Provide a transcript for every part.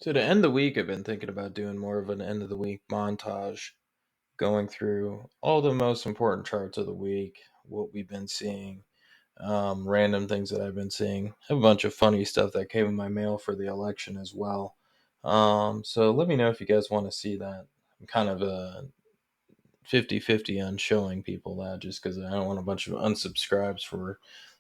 So to end the week, I've been thinking about doing more of an end of the week montage, going through all the most important charts of the week, what we've been seeing, random things that I've been seeing. I have a bunch of funny stuff that came in my mail for the election as well. So let me know if you guys want to see that. I'm kind of 50-50 on showing people that just because I don't want a bunch of unsubscribes for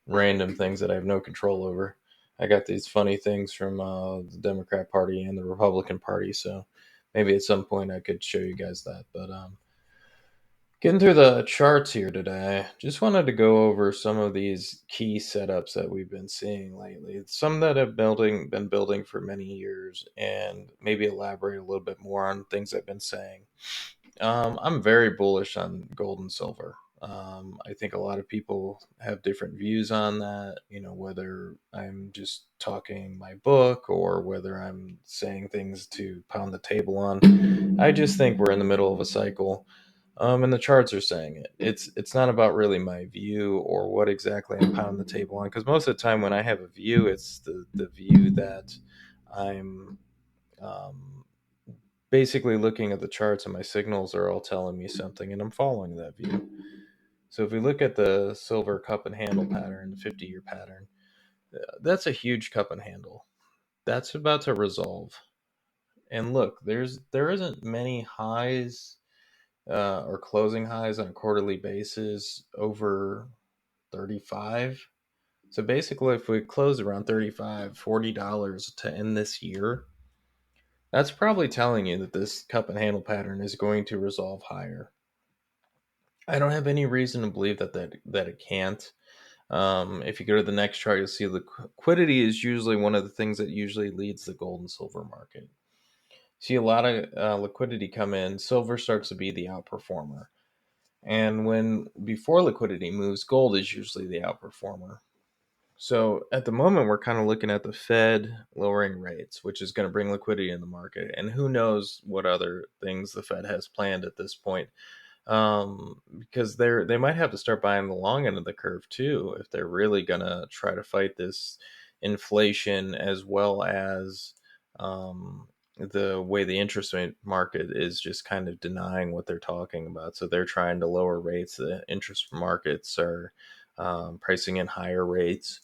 random things that I have no control over. I got these funny things from the Democrat Party and the Republican Party, so maybe at some point I could show you guys that. But getting through the charts here today, just wanted to go over some of these key setups that we've been seeing lately. Some that have been building for many years, and maybe elaborate a little bit more on things I've been saying. I'm very bullish on gold and silver. I think a lot of people have different views on that, whether I'm just talking my book or whether I'm saying things to pound the table on. I just think we're in the middle of a cycle. And the charts are saying it. It's not about really my view or what exactly I'm pounding the table on, because most of the time when I have a view, it's the view that I'm um, basically looking at the charts, and my signals are all telling me something, and I'm following that view. So if we look at the silver cup and handle pattern, the 50-year pattern, that's a huge cup and handle. That's about to resolve. And look, there isn't many highs or closing highs on a quarterly basis over 35. So basically, if we close around $35, $40 to end this year, that's probably telling you that this cup and handle pattern is going to resolve higher. I don't have any reason to believe that it can't. If you go to the next chart, you'll see liquidity is usually one of the things that usually leads the gold and silver market. See a lot of liquidity come in, silver starts to be the outperformer. And when before liquidity moves, gold is usually the outperformer. So at the moment, we're kind of looking at the Fed lowering rates, which is going to bring liquidity in the market. And who knows what other things the Fed has planned at this point, because they might have to start buying the long end of the curve too if they're really gonna try to fight this inflation, as well as the way the interest rate market is just kind of denying what they're talking about. So they're trying to lower rates. The interest markets are pricing in higher rates.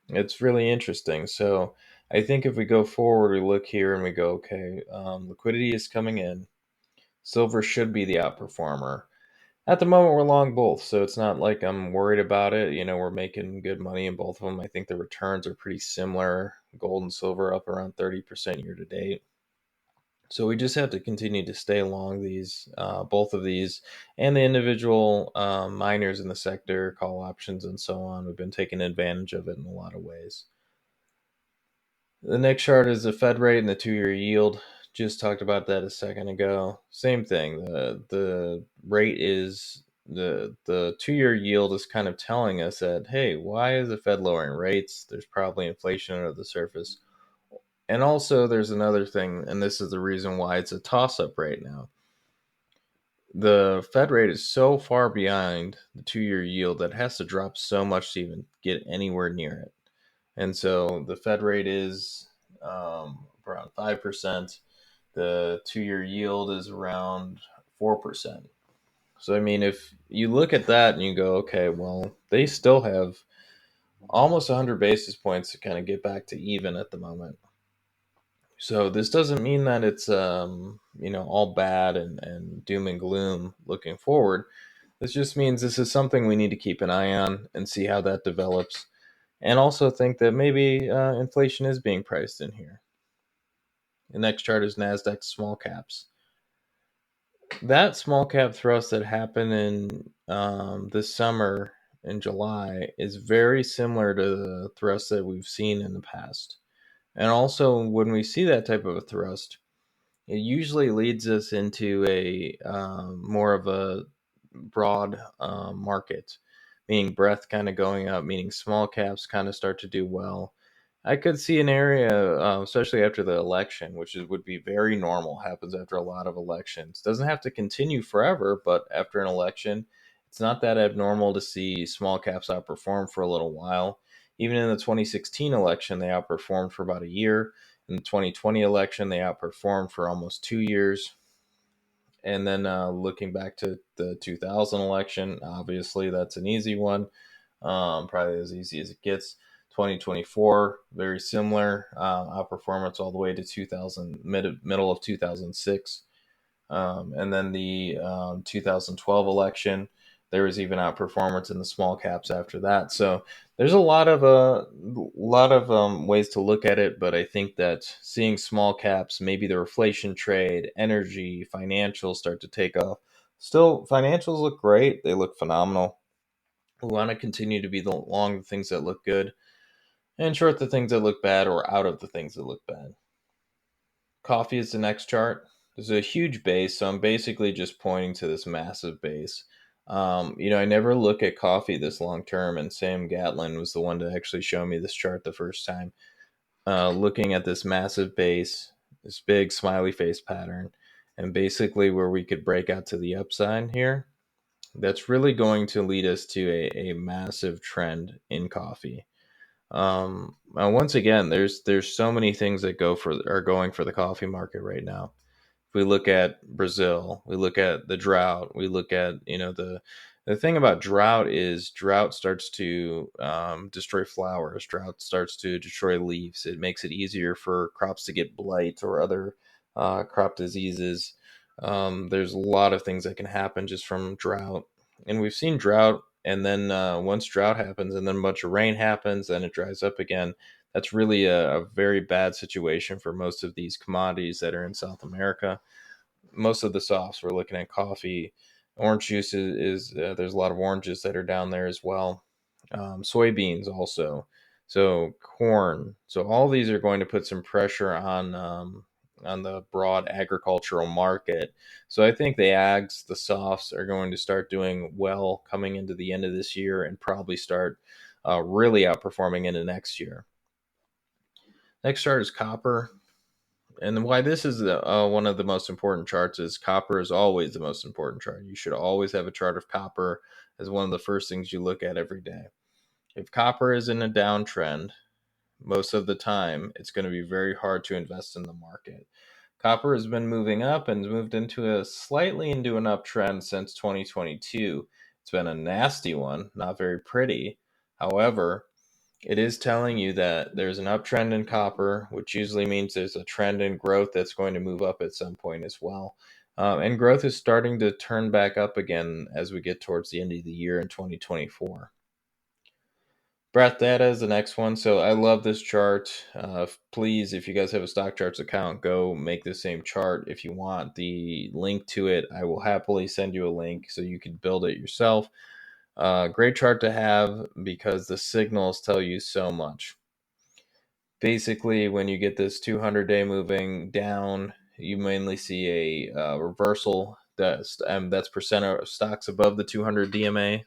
It's really interesting. So I think if we go forward, we look here and we go, okay, liquidity is coming in. Silver should be the outperformer. At the moment, we're long both, so it's not like I'm worried about it. We're making good money in both of them. I think the returns are pretty similar. Gold and silver up around 30% year to date. So we just have to continue to stay along these, both of these, and the individual miners in the sector, call options, and so on. We've been taking advantage of it in a lot of ways. The next chart is the Fed rate and the 2-year yield. Just talked about that a second ago. Same thing. The rate is the 2-year yield is kind of telling us that, hey, why is the Fed lowering rates? There's probably inflation under the surface. And also there's another thing, and this is the reason why it's a toss up right now. The Fed rate is so far behind the 2-year yield that it has to drop so much to even get anywhere near it. And so the Fed rate is around 5%. The 2-year yield is around 4%. So, I mean, if you look at that and you go, okay, well, they still have almost 100 basis points to kind of get back to even at the moment. So this doesn't mean that it's all bad and doom and gloom looking forward. This just means this is something we need to keep an eye on and see how that develops, and also think that maybe inflation is being priced in here. The next chart is Nasdaq small caps. That small cap thrust that happened in this summer in July is very similar to the thrust that we've seen in the past. And also, when we see that type of a thrust, it usually leads us into a more of a broad market, meaning breadth kind of going up, meaning small caps kind of start to do well. I could see an area, especially after the election, would be very normal. Happens after a lot of elections. Doesn't have to continue forever, but after an election, it's not that abnormal to see small caps outperform for a little while. Even in the 2016 election, they outperformed for about a year, In the 2020 election, they outperformed for almost 2 years. And then looking back to the 2000 election, obviously that's an easy one, probably as easy as it gets. 2024, very similar outperformance all the way to 2000, middle of 2006. And then the 2012 election, there was even outperformance in the small caps after that. So there's a lot of ways to look at it, but I think that seeing small caps, maybe the reflation trade, energy, financials start to take off. Still, financials look great; they look phenomenal. We want to continue to be long the things that look good and short the things that look bad, or out of the things that look bad. Coffee is the next chart. There's a huge base, so I'm basically just pointing to this massive base. I never look at coffee this long term, and Sam Gatlin was the one to actually show me this chart the first time. Looking at this massive base, this big smiley face pattern, and basically where we could break out to the upside here, that's really going to lead us to a massive trend in coffee. Once again, there's so many things that are going for the coffee market right now. If we look at Brazil, we look at the drought, we look at the thing about drought is drought starts to destroy flowers, drought starts to destroy leaves. It makes it easier for crops to get blight or other crop diseases. There's a lot of things that can happen just from drought, and we've seen drought. And then once drought happens, and then a bunch of rain happens, then it dries up again. That's really a very bad situation for most of these commodities that are in South America. Most of the softs, we're looking at coffee, orange juice there's a lot of oranges that are down there as well. Soybeans also, so corn. So all these are going to put some pressure on the broad agricultural market. So I think the ags, the softs, are going to start doing well coming into the end of this year and probably start really outperforming into next year. Next chart is copper. And why this is one of the most important charts is copper is always the most important chart. You should always have a chart of copper as one of the first things you look at every day. If copper is in a downtrend, most of the time, it's going to be very hard to invest in the market. Copper has been moving up and moved slightly into an uptrend since 2022. It's been a nasty one, not very pretty. However, it is telling you that there's an uptrend in copper, which usually means there's a trend in growth that's going to move up at some point as well. And growth is starting to turn back up again as we get towards the end of the year in 2024. Breath data is the next one. So I love this chart. Please, if you guys have a stock charts account, go make the same chart if you want. The link to it, I will happily send you a link so you can build it yourself. Great chart to have because the signals tell you so much. Basically, when you get this 200-day moving down, you mainly see a reversal. That's percent of stocks above the 200 DMA.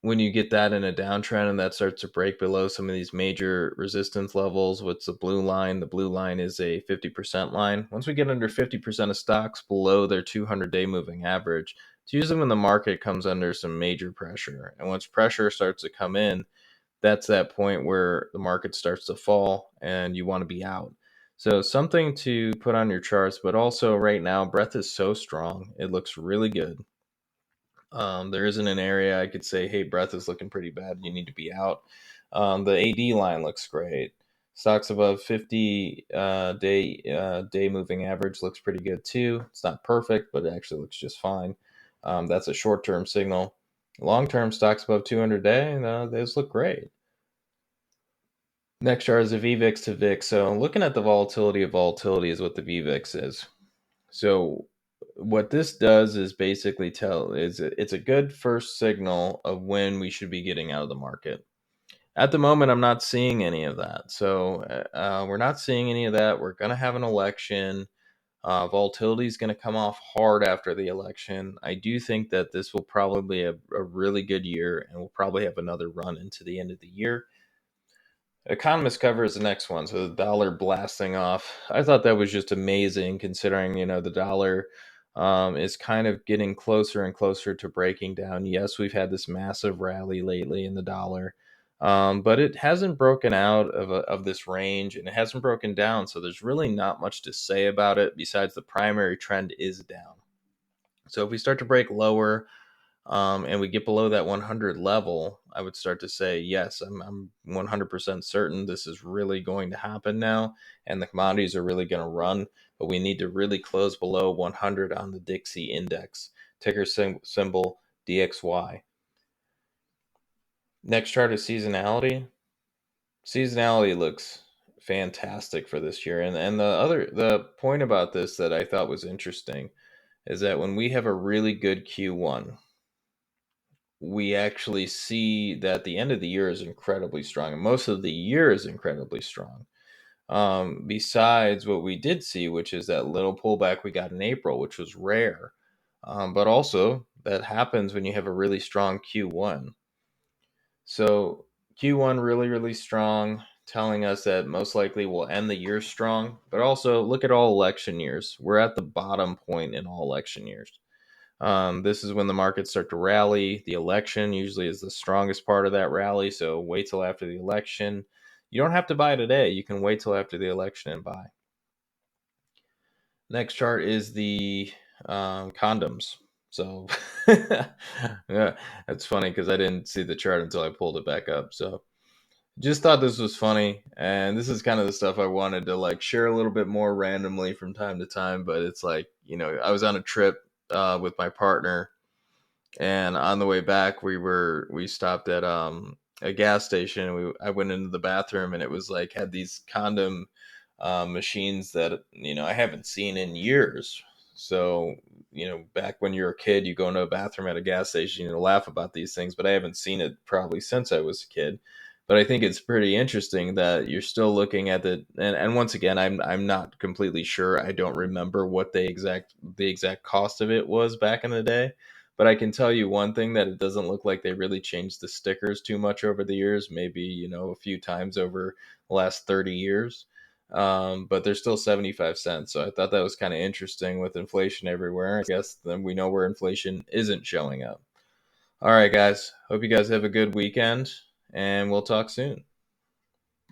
When you get that in a downtrend and that starts to break below some of these major resistance levels, what's the blue line? The blue line is a 50% line. Once we get under 50% of stocks below their 200-day moving average, it's usually when the market comes under some major pressure. And once pressure starts to come in, that's that point where the market starts to fall and you want to be out. So something to put on your charts, but also right now, breadth is so strong. It looks really good. There isn't an area I could say, hey, breadth is looking pretty bad. You need to be out. The AD line looks great. Stocks above 50 day moving average looks pretty good too. It's not perfect, but it actually looks just fine. That's a short term signal. Long term stocks above 200 day, those look great. Next chart is the VVIX to VIX. So looking at the volatility of volatility is what the VVIX is. So what this does is basically it's a good first signal of when we should be getting out of the market. At the moment, I'm not seeing any of that. So we're not seeing any of that. We're going to have an election. Volatility is going to come off hard after the election. I do think that this will probably be a really good year, and we'll probably have another run into the end of the year. Economist cover is the next one. So the dollar blasting off. I thought that was just amazing considering, the dollar is kind of getting closer and closer to breaking down. Yes, we've had this massive rally lately in the dollar. But it hasn't broken out of this range, and it hasn't broken down. So there's really not much to say about it besides the primary trend is down. So if we start to break lower, and we get below that 100 level, I would start to say, yes, I'm 100% certain this is really going to happen now, and the commodities are really going to run. But we need to really close below 100 on the Dixie index, ticker symbol DXY. Next chart is seasonality. Seasonality looks fantastic for this year, and the point about this that I thought was interesting is that when we have a really good Q1, we actually see that the end of the year is incredibly strong, and most of the year is incredibly strong. Besides what we did see, which is that little pullback we got in April, which was rare, but also that happens when you have a really strong Q1. So Q1 really, really strong, telling us that most likely we'll end the year strong. But also look at all election years. We're at the bottom point in all election years. This is when the markets start to rally. The election usually is the strongest part of that rally. So wait till after the election. You don't have to buy today. You can wait till after the election and buy. Next chart is the condoms. So yeah, that's funny because I didn't see the chart until I pulled it back up. So just thought this was funny, and this is kind of the stuff I wanted to like share a little bit more randomly from time to time. But it's like, I was on a trip with my partner, and on the way back we stopped at a gas station. I went into the bathroom, and it was like had these condom machines that I haven't seen in years. So back when you're a kid, you go into a bathroom at a gas station, laugh about these things, but I haven't seen it probably since I was a kid. But I think it's pretty interesting that you're still looking at and once again, I'm not completely sure. I don't remember what the exact cost of it was back in the day. But I can tell you one thing, that it doesn't look like they really changed the stickers too much over the years, maybe, a few times over the last 30 years. But they're still 75 cents. So I thought that was kind of interesting with inflation everywhere. I guess then we know where inflation isn't showing up. All right, guys. Hope you guys have a good weekend, and we'll talk soon.